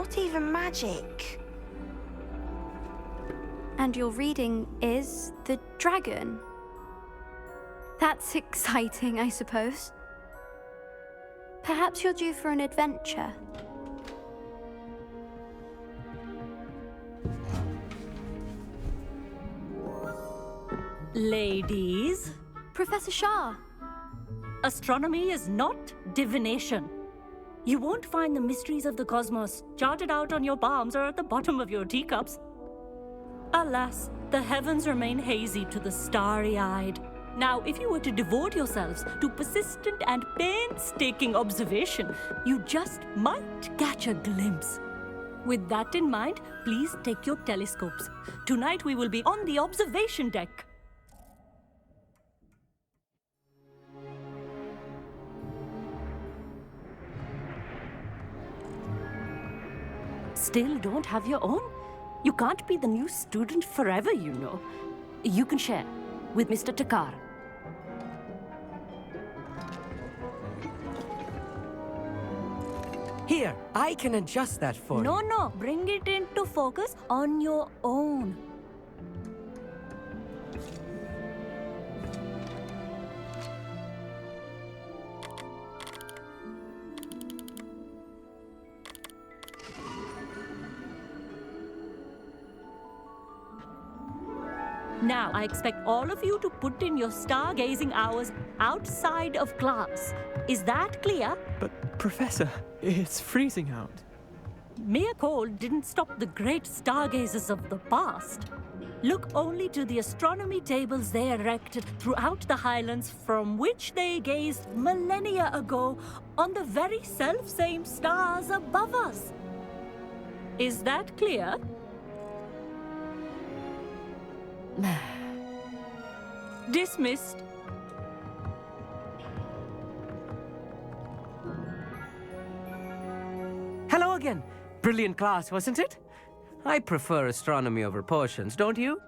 not even magic. And your reading is the dragon. That's exciting, I suppose. Perhaps you're due for an adventure. Ladies, Professor Shah. astronomy is not divination. You won't find the mysteries of the cosmos charted out on your palms or at the bottom of your teacups. Alas, the heavens remain hazy to the starry-eyed. Now, if you were to devote yourselves to persistent and painstaking observation, you just might catch a glimpse. With that in mind, please take your telescopes. Tonight we will be on the observation deck. Still don't have your own? You can't be the new student forever, you know. You can share with Mr. Takar. Here, I can adjust that for you. No, bring it into focus on your own. Now, I expect all of you to put in your stargazing hours outside of class. Is that clear? But, Professor, it's freezing out. Mere cold didn't stop the great stargazers of the past. Look only to the astronomy tables they erected throughout the highlands from which they gazed millennia ago on the very self-same stars above us. Is that clear? Dismissed. Hello again. Brilliant class, wasn't it? I prefer astronomy over potions, don't you?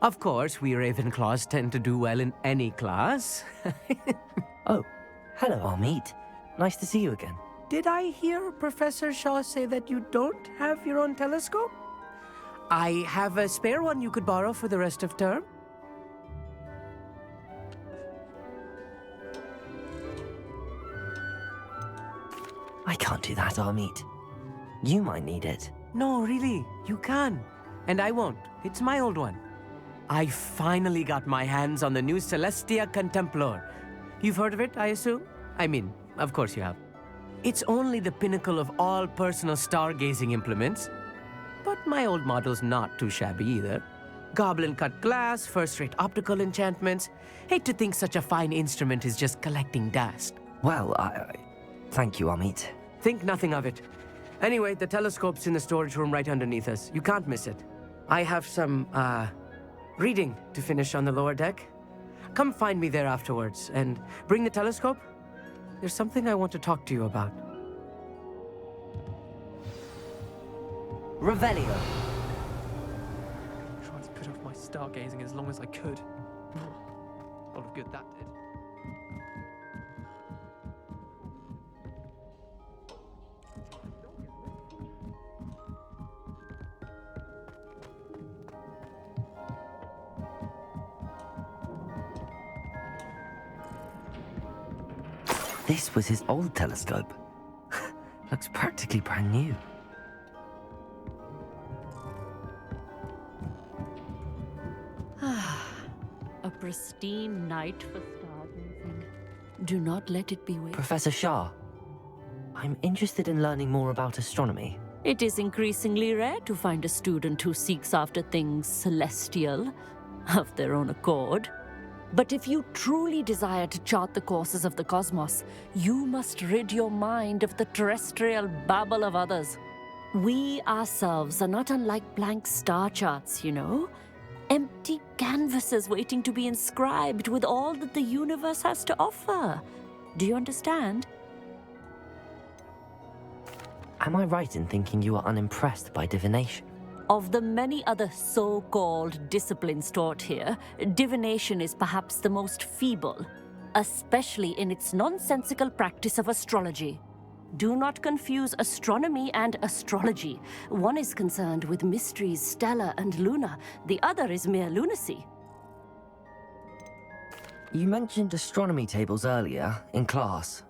Of course, we Ravenclaws tend to do well in any class. Oh, hello, Amit. Nice to see you again. Did I hear Professor Shaw say that you don't have your own telescope? I have a spare one you could borrow for the rest of term. I can't do that, Amit. You might need it. No, really, you can. And I won't. It's my old one. I finally got my hands on the new Celestia Contemplar. You've heard of it, I assume? I mean, of course you have. It's only the pinnacle of all personal stargazing implements. But my old model's not too shabby either. Goblin-cut glass, first-rate optical enchantments. Hate to think such a fine instrument is just collecting dust. Well, thank you, Amit. Think nothing of it. Anyway, the telescope's in the storage room right underneath us. You can't miss it. I have some, reading to finish on the lower deck. Come find me there afterwards, and bring the telescope. There's something I want to talk to you about. Revelio. Trying to put off my stargazing as long as I could. A lot of good that did. This was his old telescope. Looks practically brand new. A pristine night for stargazing. Do not let it be wasted. Professor Shah, I'm interested in learning more about astronomy. It is increasingly rare to find a student who seeks after things celestial of their own accord. But if you truly desire to chart the courses of the cosmos, you must rid your mind of the terrestrial babble of others. We ourselves are not unlike blank star charts, you know. Empty canvases waiting to be inscribed with all that the universe has to offer. Do you understand? Am I right in thinking you are unimpressed by divination? Of the many other so-called disciplines taught here, divination is perhaps the most feeble, especially in its nonsensical practice of astrology. Do not confuse astronomy and astrology. One is concerned with mysteries stellar and lunar. The other is mere lunacy. You mentioned astronomy tables earlier, in class.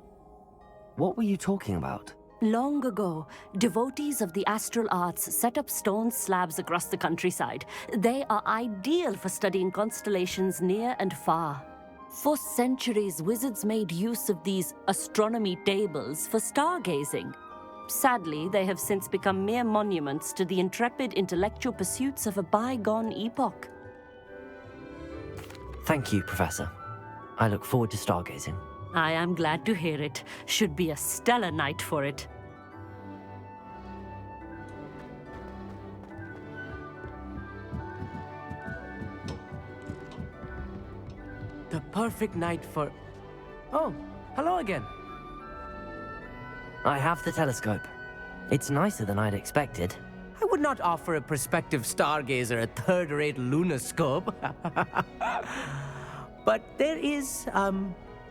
What were you talking about? Long ago, devotees of the astral arts set up stone slabs across the countryside. They are ideal for studying constellations near and far. For centuries, wizards made use of these astronomy tables for stargazing. Sadly, they have since become mere monuments to the intrepid intellectual pursuits of a bygone epoch. Thank you, Professor. I look forward to stargazing. I am glad to hear it. Should be a stellar night for it. The perfect night for... Oh, hello again. I have the telescope. It's nicer than I'd expected. I would not offer a prospective stargazer a third-rate lunoscope. But there is,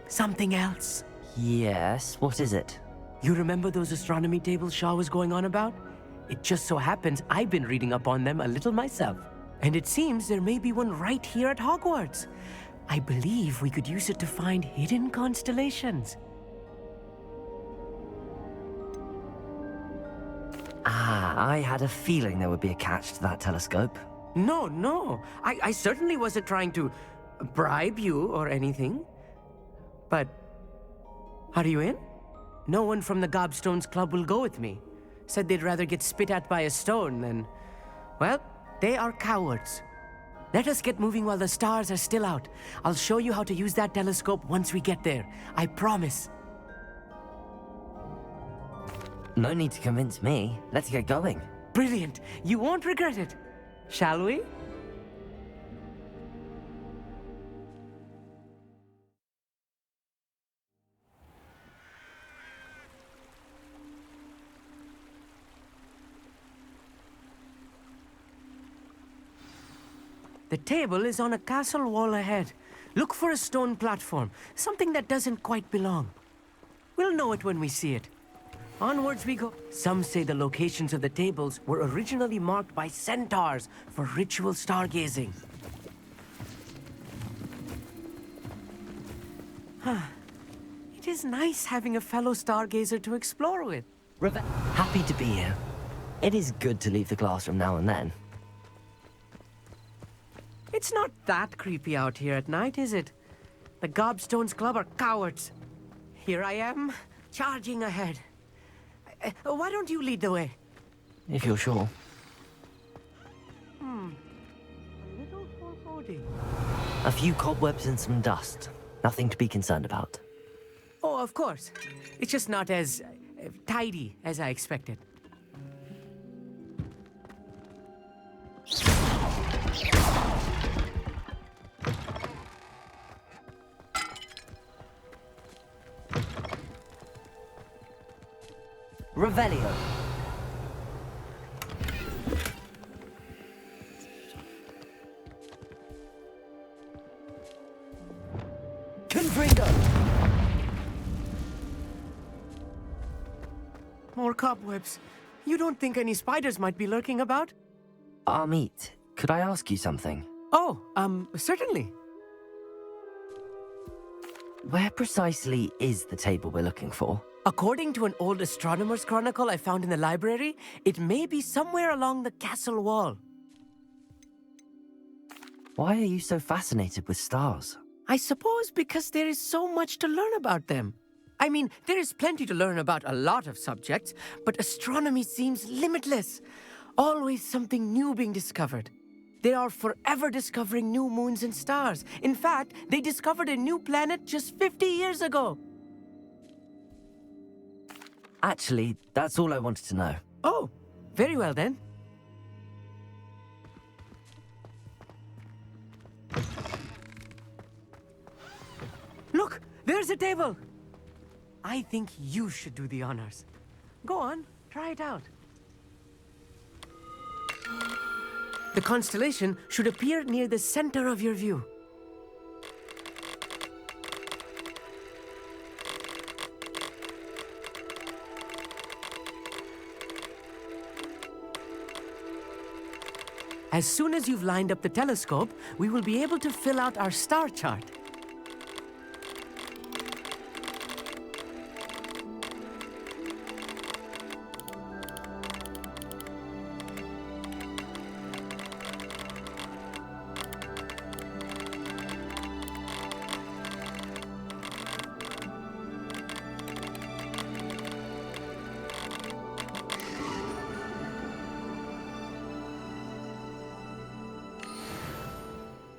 something else. Yes, what is it? You remember those astronomy tables Shaw was going on about? It just so happens I've been reading up on them a little myself. And it seems there may be one right here at Hogwarts. I believe we could use it to find hidden constellations. I had a feeling there would be a catch to that telescope. No. I certainly wasn't trying to bribe you or anything. But are you in? No one from the Gobstones Club will go with me. Said they'd rather get spit at by a stone than... Well, they are cowards. Let us get moving while the stars are still out. I'll show you how to use that telescope once we get there. I promise. No need to convince me. Let's get going. Brilliant. You won't regret it. Shall we? The table is on a castle wall ahead. Look for a stone platform, something that doesn't quite belong. We'll know it when we see it. Onwards we go. Some say the locations of the tables were originally marked by centaurs for ritual stargazing. It is nice having a fellow stargazer to explore with. Happy to be here. It is good to leave the classroom now and then. It's not that creepy out here at night, is it? The Gobstones Club are cowards. Here I am, charging ahead. Why don't you lead the way? If you're sure. A little foreboding. A few cobwebs and some dust. Nothing to be concerned about. Oh, of course. It's just not as tidy as I expected. Revelio. Confringo. More cobwebs. You don't think any spiders might be lurking about? Amit, could I ask you something? Oh, certainly. Where precisely is the table we're looking for? According to an old astronomer's chronicle I found in the library, it may be somewhere along the castle wall. Why are you so fascinated with stars? I suppose because there is so much to learn about them. I mean, there is plenty to learn about a lot of subjects, but astronomy seems limitless. Always something new being discovered. They are forever discovering new moons and stars. In fact, they discovered a new planet just 50 years ago. Actually, that's all I wanted to know. Oh, very well then. Look, there's a table. I think you should do the honors. Go on, try it out. The constellation should appear near the center of your view. As soon as you've lined up the telescope, we will be able to fill out our star chart.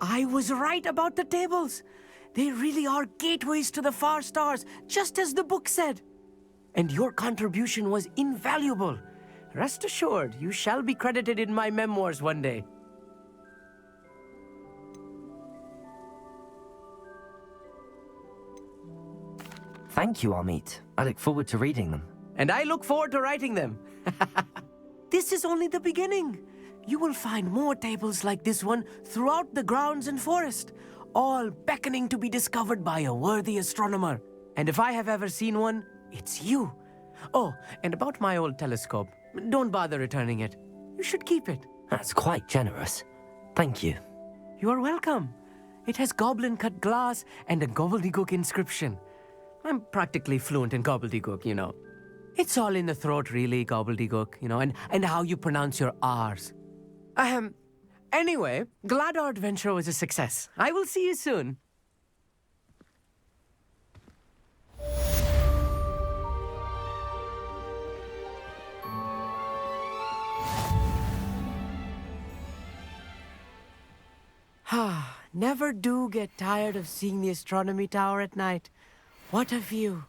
I was right about the tables. They really are gateways to the far stars, just as the book said. And your contribution was invaluable. Rest assured, you shall be credited in my memoirs one day. Thank you, Amit. I look forward to reading them. And I look forward to writing them. This is only the beginning. You will find more tables like this one throughout the grounds and forest, all beckoning to be discovered by a worthy astronomer. And if I have ever seen one, it's you. Oh, and about my old telescope, don't bother returning it. You should keep it. That's quite generous. Thank you. You are welcome. It has goblin-cut glass and a gobbledygook inscription. I'm practically fluent in gobbledygook, you know. It's all in the throat, really, gobbledygook, you know, and how you pronounce your R's. Anyway, glad our adventure was a success. I will see you soon. Never do get tired of seeing the astronomy tower at night. What a view.